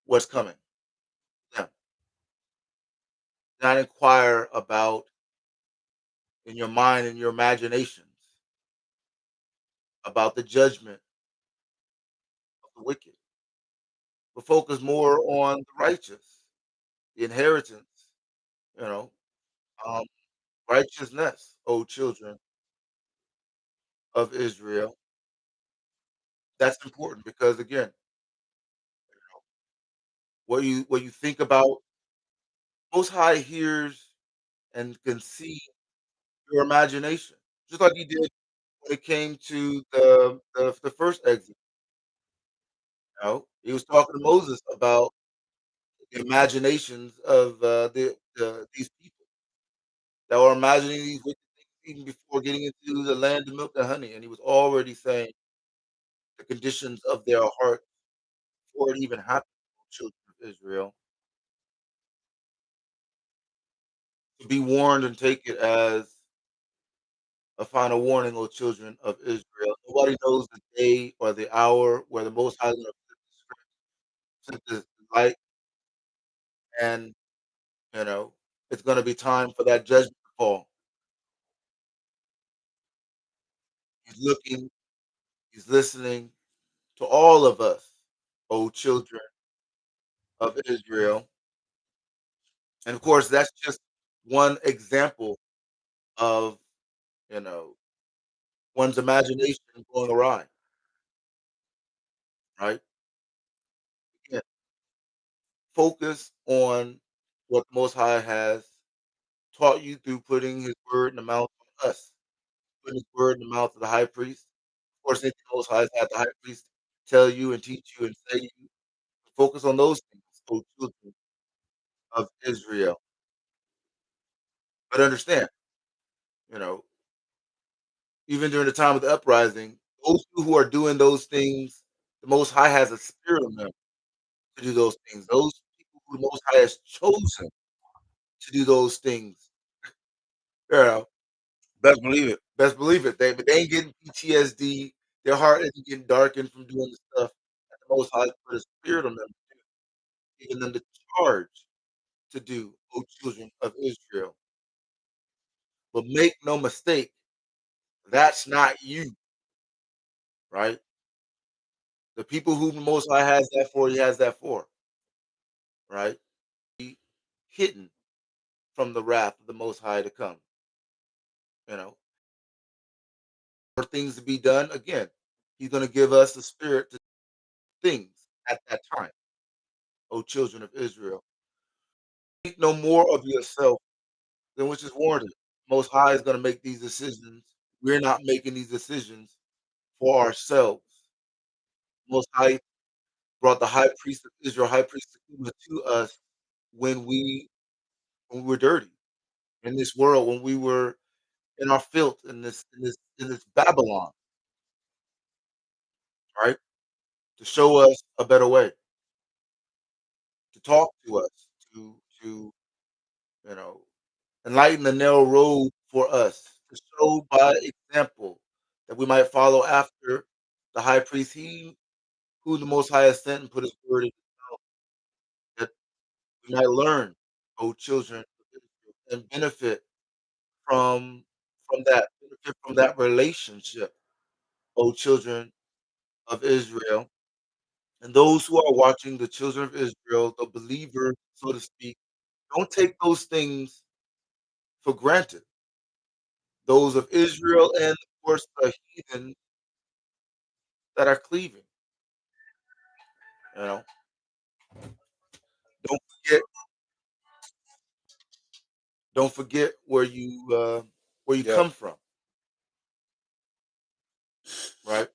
what's coming. Now, not inquire about in your mind and your imaginations about the judgment of the wicked, but focus more on the righteous, the inheritance, you know, um, righteousness, O children of Israel. That's important because again, what you think about, Most High hears and can see your imagination, just like He did when it came to the first exit. He was talking to Moses about the imaginations of these people that were imagining these wicked things even before getting into the land of milk and honey, and he was already saying the conditions of their heart before it even happened. Children of Israel, to be warned and take it as a final warning, O children of Israel. Nobody knows the day or the hour where the Most High is going to flip this light, and you know it's going to be time for that judgment to fall. He's looking, He's listening to all of us, O children of Israel. And of course, that's just one example of, you know, one's imagination going awry, right? Again, focus on what the Most High has taught you through putting His word in the mouth of us, putting His word in the mouth of the high priest. Of course, anything the Most High has had the high priest tell you and teach you and say to you, focus on those things, O children of Israel. But understand, you know, even during the time of the uprising, those who are doing those things, the Most High has a spirit on them to do those things. Those people who the Most High has chosen to do those things, you know, Best believe it. best believe it. But they ain't getting PTSD. Their heart isn't getting darkened from doing the stuff that the Most High put a spirit on them, giving them the charge to do, O children of Israel. But make no mistake, that's not you, right? The people who the Most High has that for, He has that for, right? Be hidden from the wrath of the Most High to come. You know, for things to be done again, He's going to give us the spirit to things at that time. O children of Israel, think no more of yourself than which is warranted. Most High is going to make these decisions. We're not making these decisions for ourselves. Most High brought the high priest of Israel, high priest to us when we were dirty in this world, when we were in our filth in this Babylon, right? To show us a better way, to talk to us, to you know enlighten the narrow road for us, to show by example that we might follow after the high priest, he who the Most High has sent and put his word in his mouth, that we might learn, O children of Israel, and benefit from that relationship, O children of Israel. And those who are watching, the children of Israel, the believers, so to speak, don't take those things for granted. Those of Israel and, of course, the heathen that are cleaving. You know, don't forget, don't forget where you Yep. come from, right?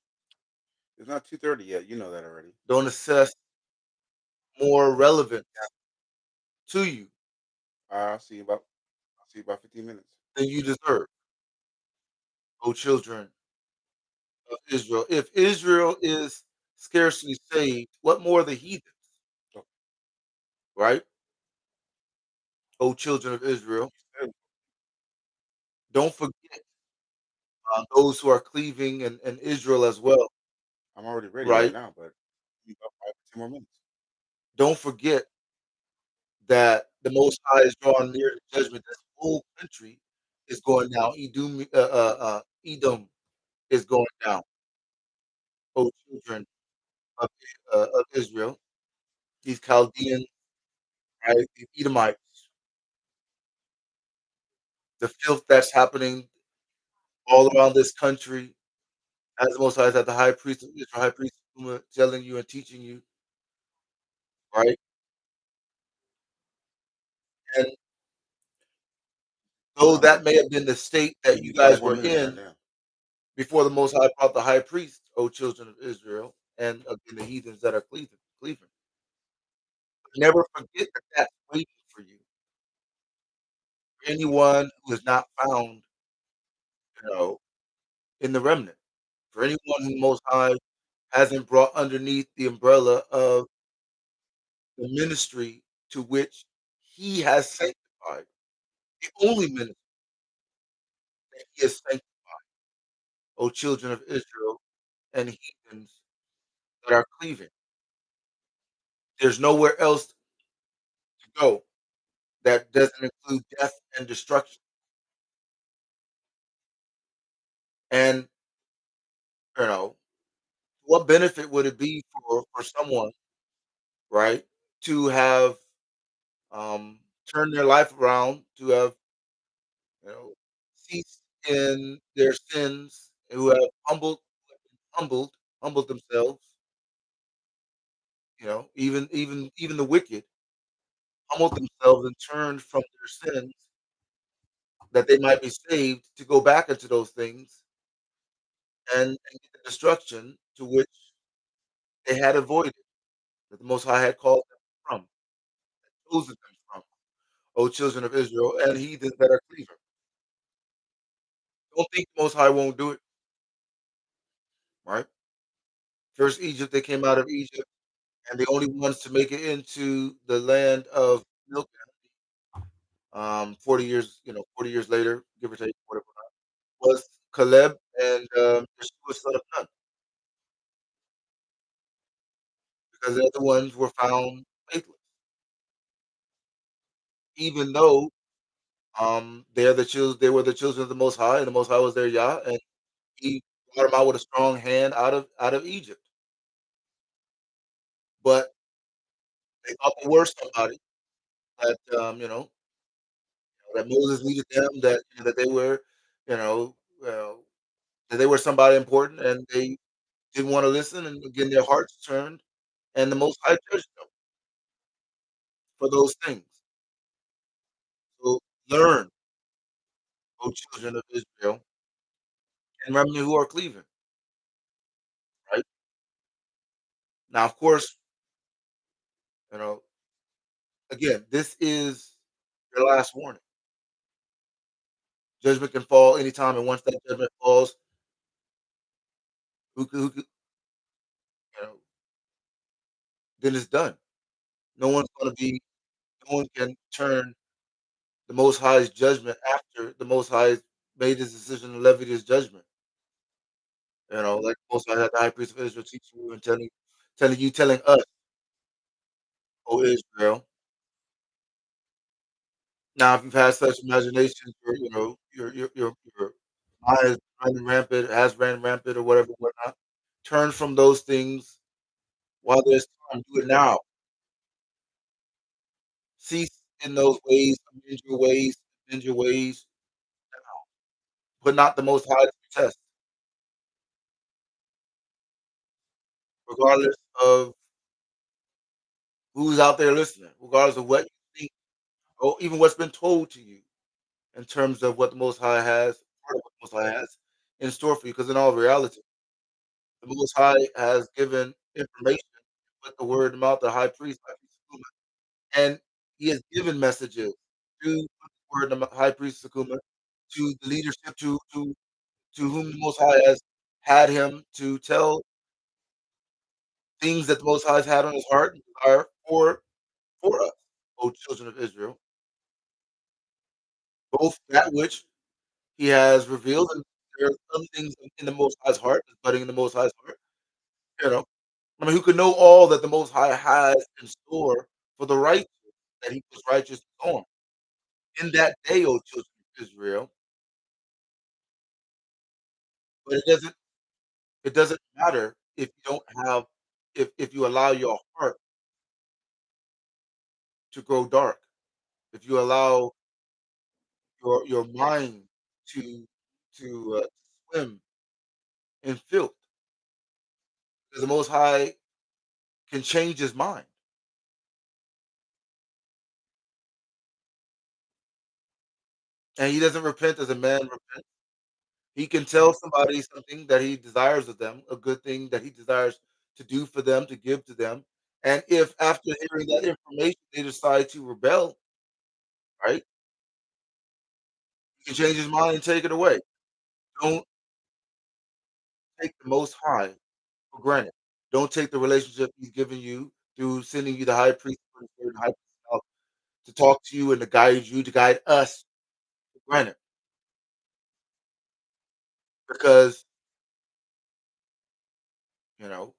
It's not 2:30 yet. You know that already. Don't assess more relevance to you I'll see you about 15 minutes. than you deserve, O children of Israel. If Israel is scarcely saved, what more the heathen, So, right? O children of Israel, hey, don't forget those who are cleaving and Israel as well, I'm already ready right right? now, but you got 5 to 10 more minutes. Don't forget that the Most High is drawing near to judgment. This whole country is going down. Edom is going down. O children of, of Israel, these Chaldeans, right? These Edomites, the filth that's happening all around this country, as the Most High is at the high priest of Israel, high priest of Puma, telling you and teaching you, right? And though that may have been the state that you Five guys more were minutes. in Goddamn. before the Most High brought the high priest, O children of Israel, and again the heathens that are cleaving. Never forget that that's waiting for you. For anyone who is not found, you know, in the remnant. For anyone who Most High hasn't brought underneath the umbrella of the ministry to which He has sanctified, the only ministry that He has sanctified, O children of Israel and heathens that are cleaving. There's nowhere else to go that doesn't include death and destruction. And you know, what benefit would it be for someone, right, to have um, turned their life around, to have ceased in their sins, who have humbled, humbled themselves, even the wicked humbled themselves and turned from their sins that they might be saved to go back into those things and get the destruction to which they had avoided, that the Most High had called them from, chosen them from, O children of Israel and heathens that are cleavers. Don't think the Most High won't do it, right? First Egypt, they came out of Egypt, and the only ones to make it into the land of milk, 40 years, 40 years later, give or take, whatever, was Caleb and Yeshua son of Nun, because the other ones were found faithless, even though they were the children of the Most High, and the Most High was their Yah, and He brought them out with a strong hand out of Egypt. but they thought they were somebody that, that Moses needed them, that, that they were, you know, well, that they were somebody important, and they didn't wanna listen, and again, their hearts turned, and the Most High judged them for those things. So learn, O children of Israel, and remnant who are cleaving, right? Now, of course, you know, again, this is your last warning. Judgment can fall anytime, and once that judgment falls, who could, you know, then it's done. No one's gonna be no one can turn the Most High's judgment after the Most High made his decision to levy his judgment. Like the Most High had the high priest of Israel teach you and telling us, O Israel. Now, if you've had such imaginations where, your mind is running rampant, has ran rampant or whatever, whatnot, turn from those things while there's time. Do it now. Cease in those ways, amend your ways, put not the Most High to the test, regardless of who's out there listening, regardless of what you think, or even what's been told to you in terms of what the Most High has, part of what the Most High has in store for you. Because in all reality, the Most High has given information with the word of mouth, the high priest Sakuma, and he has given messages to the word of the high priest Sakuma, to the leadership, to whom the Most High has had him to tell things that the Most High has had on his heart and desire for us, O children of Israel, both that which he has revealed, and there are some things in the Most High's heart, that's budding in the Most High's heart, you know? I mean, who can know all that the Most High has in store for the righteous, that he was righteous on? In that day, O children of Israel, but it doesn't matter if you don't have if you allow your heart to grow dark, if you allow your mind to swim in filth, because the Most High can change his mind, and he doesn't repent as a man repents. He can tell somebody something that he desires of them, a good thing that he desires to do for them, to give to them, and if after hearing that information they decide to rebel, right, he can change his mind and take it away. Don't take the Most High for granted. Don't take the relationship he's given you through sending you the high priest and high priest to talk to you and to guide you, to guide us for granted, because you know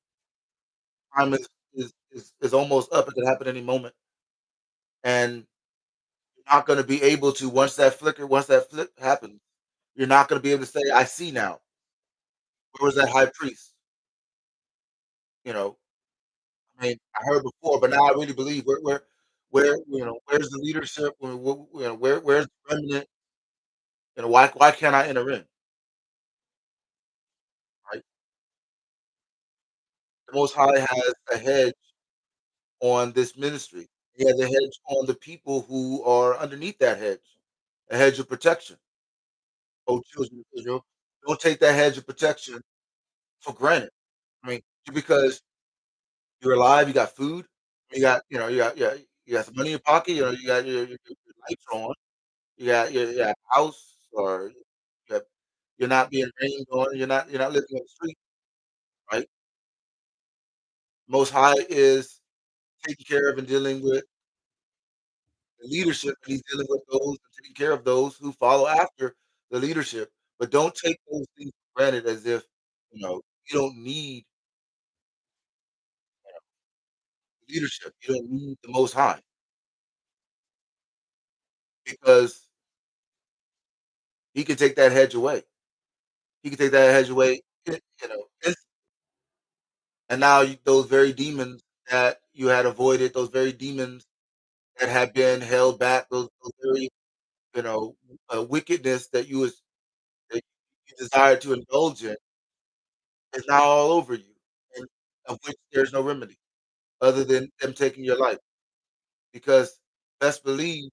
time is almost up. It could happen any moment, and you're not going to be able to once that flip happens. You're not going to be able to say, "I see now." Where was that high priest? You know, I mean, I heard before, but now I really believe. Where's the leadership? Where's the remnant? Why can't I enter in? Right? The Most High has a hedge on this ministry. He has a hedge on the people who are underneath that hedge, a hedge of protection. Oh, children of Israel, don't take that hedge of protection for granted. I mean, just because you're alive, you got food, you got some money in your pocket, you got your lights are on, you got a house, or you have, you're not being rained on, you're not living on the street, right? Most High is taking care of and dealing with the leadership, and he's dealing with those and taking care of those who follow after the leadership. But don't take those things for granted as if you don't need leadership. You don't need the Most High, because He can take that hedge away. He can take that hedge away, and now those very demons that you had avoided, those very demons that had been held back, those very, you know, wickedness that you desired to indulge in is now all over you, and of which there's no remedy other than them taking your life. Because best believe,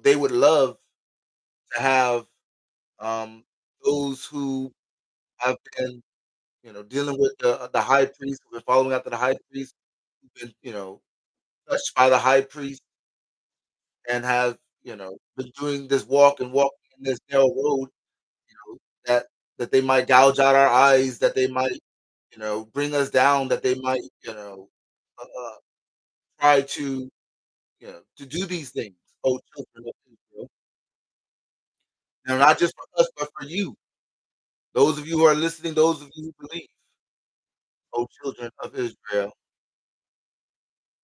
they would love to have, um, those who have been, dealing with the high priest, who've been following after the high priest, who've been, touched by the high priest and have, been doing this walk and walking in this narrow road, that they might gouge out our eyes, that they might, bring us down, that they might, try to, to do these things, oh children of Israel. Now, not just for us, but for you. Those of you who are listening, those of you who believe, oh children of Israel.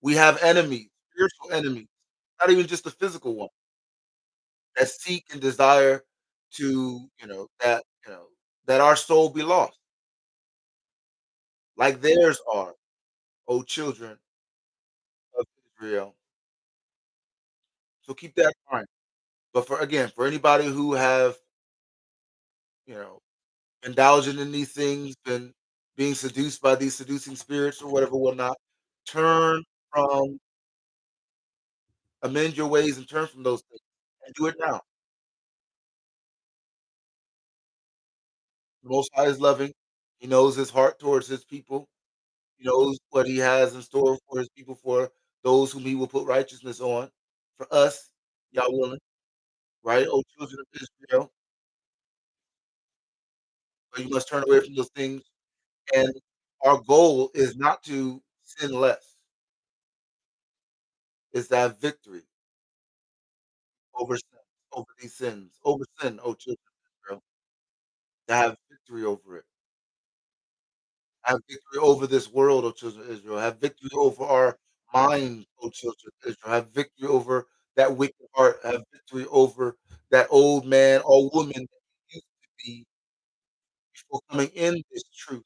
We have enemies, spiritual enemies, not even just the physical one, that seek and desire to, that our soul be lost, like theirs are, O children of Israel. So keep that in mind. But for anybody who have, you know, indulging in these things, been being seduced by these seducing spirits or whatever, whatnot, turn from, amend your ways and turn from those things and do it now. The Most High is loving. He knows his heart towards his people. He knows what he has in store for his people, for those whom he will put righteousness on. For us, Yah willing, right? O children of Israel, but you must turn away from those things. And our goal is not to sin less, it's to have victory over sin, over these sins, over sin, O children of Israel, to have victory over it. Have victory over this world, O children of Israel. Have victory over our minds, O children of Israel. Have victory over that wicked heart. Have victory over that old man or woman that you used to be before coming in this truth,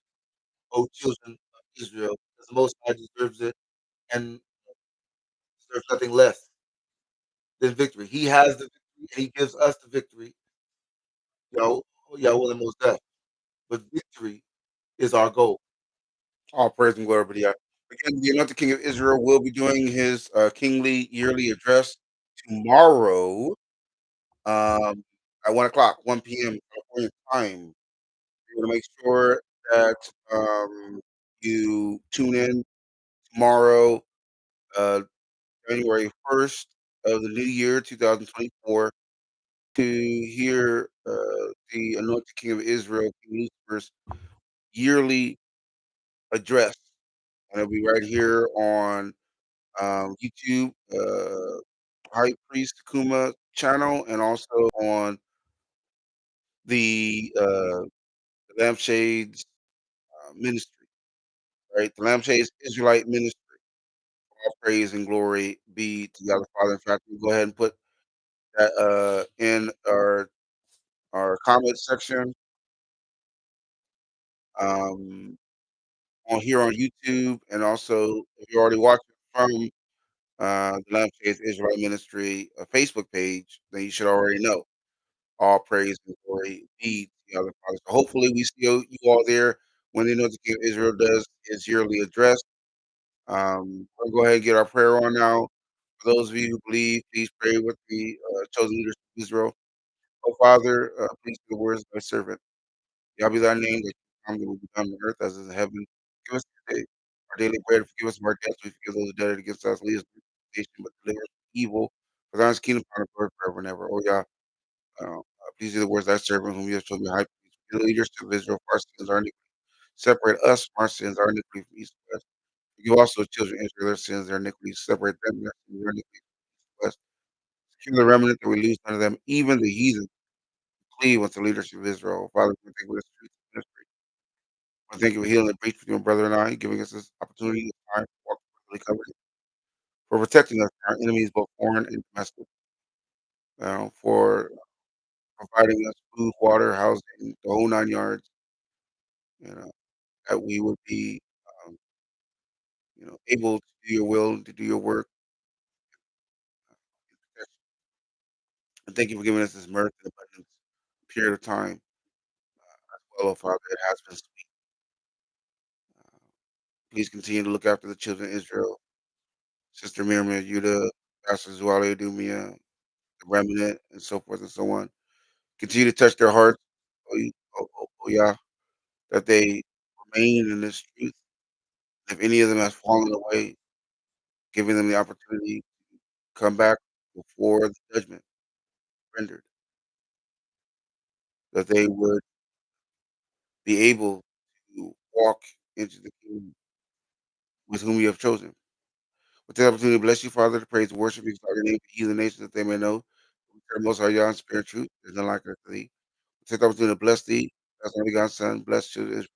O children of Israel. Because the Most High deserves it and deserves nothing less than victory. He has the victory and He gives us the victory, Yah- Yahweh and Most Death. But victory is our goal. All praise and glory be to God. Again, the Anointed King of Israel will be doing his kingly yearly address tomorrow at 1 o'clock, 1 p.m. California time. You want to make sure that you tune in tomorrow, uh, January 1st of the new year, 2024, to hear the Anointed King of Israel, King Lucifer's yearly address. And it'll be right here on YouTube, High Priest Takuma channel, and also on the Lampshades ministry, right? The Lampshades Israelite ministry. All praise and glory be to God the Father. In fact, we go ahead and put that in our comment section um, on here on YouTube, and also if you're already watching from the Lampshades Israelite Ministry Facebook page, then you should already know. All praise and glory be to the other Father. So hopefully we see you all there when the Anointed King of Israel does his yearly address. We'll go ahead and get our prayer on now. For those of you who believe, please pray with the chosen leaders of Israel. Oh Father, please do the words of thy servant. Yah be thy name, that come will be done on earth as is in heaven. Give us today our daily bread. Forgive us of our debts. We forgive those who debted against us. Lead us not into temptation, but deliver us from evil. For thine is the kingdom, power, and glory forever and ever. Oh Yah, please do the words of thy servant, whom you have chosen to be high priest. Forgive the leaders of Israel, for our sins, our iniquity. Separate us from our sins, our iniquity from east and west. Forgive also the children of Israel their sins, their iniquities. Separate them from their sins, their iniquities from east and west. Secure the remnant that we lose unto them, even the heathen. Cleave with the leadership of Israel. Father, we thank you for this truth and ministry. I thank you for healing the breach between my brother and I, giving us this opportunity, this time to walk perfectly covered, for protecting us from our enemies, both foreign and domestic, for providing us food, water, housing, the whole 9 yards, you know, that we would be, um, able to do your will and to do your work. And thank you for giving us this mirth and abundance period of time. Well, oh Father, it has been sweet. Please continue to look after the children of Israel, Sister Miriam Yuda, Pastor Zuale Dumia, the remnant, and so forth and so on. Continue to touch their hearts, yeah, that they remain in this truth. If any of them has fallen away, giving them the opportunity to come back before the judgment rendered, that they would be able to walk into the kingdom with whom you have chosen. With the opportunity, bless you, Father, to praise and worship you, exalt your name, for heathen nations, that they may know. We serve most high Yah in spirit and truth. There's none like unto thee. Take the opportunity to bless thee, bless only God's Son, bless children of Israel,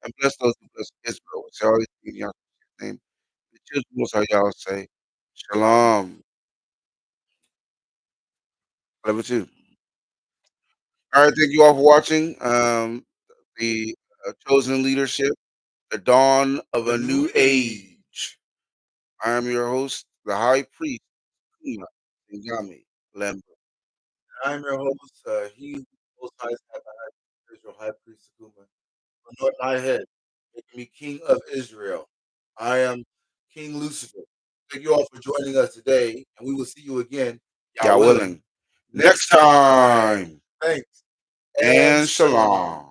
and bless those who bless Israel. We say all these things in Yahshua's name. The children of most high Yah say, Shalom. Shalom. Love you too. All right, thank you all for watching. The chosen leadership, the dawn of A a new new age. age. I am your host, the high priest, Kuma Ngami Lemba. I'm your host, he who most high is at the high Israel, high priest Akuma. Anoint my head, making me king of Israel. I am King Lucifer. Thank you all for joining us today, and we will see you again, Yah Yah willing, willing. next Next time. time. Thanks and And shalom. shalom.